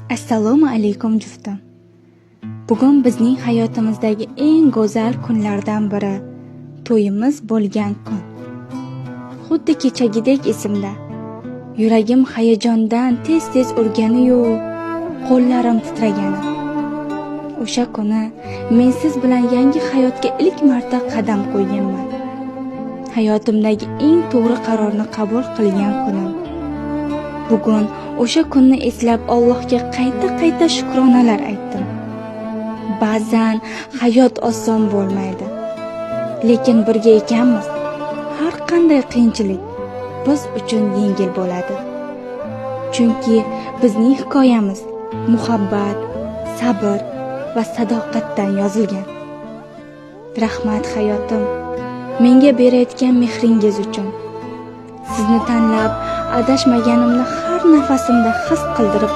Assalomu alaykum juftim. Bugun bizning hayotimizdagi eng go'zal kunlardan biri to'yimiz bo'lgan kun. Xuddi kechagidek esimda. Yuragim hayajondan tez-tez urgani-yu, qo'llarim titragani. O'sha kuni men siz bilan yangi hayotga ilk marta qadam qo'yganman. Hayotimdagi eng to'g'ri qarorni qabul qilgan kunim. Bugun o'sha kunni eslab Allohga qayta shukronalar aytdim. Ba'zan hayot oson bo'lmaydi, lekin birga ekanmiz. Har qanday qiyinchilik biz uchun yengil bo'ladi. Chunki bizning hikoyamiz muhabbat, sabr va sadoqatdan yozilgan. Rahmat hayotim, menga berayotgan mehringiz uchun. Sizni tanlab adashmaganimni har nafasimda his qildirib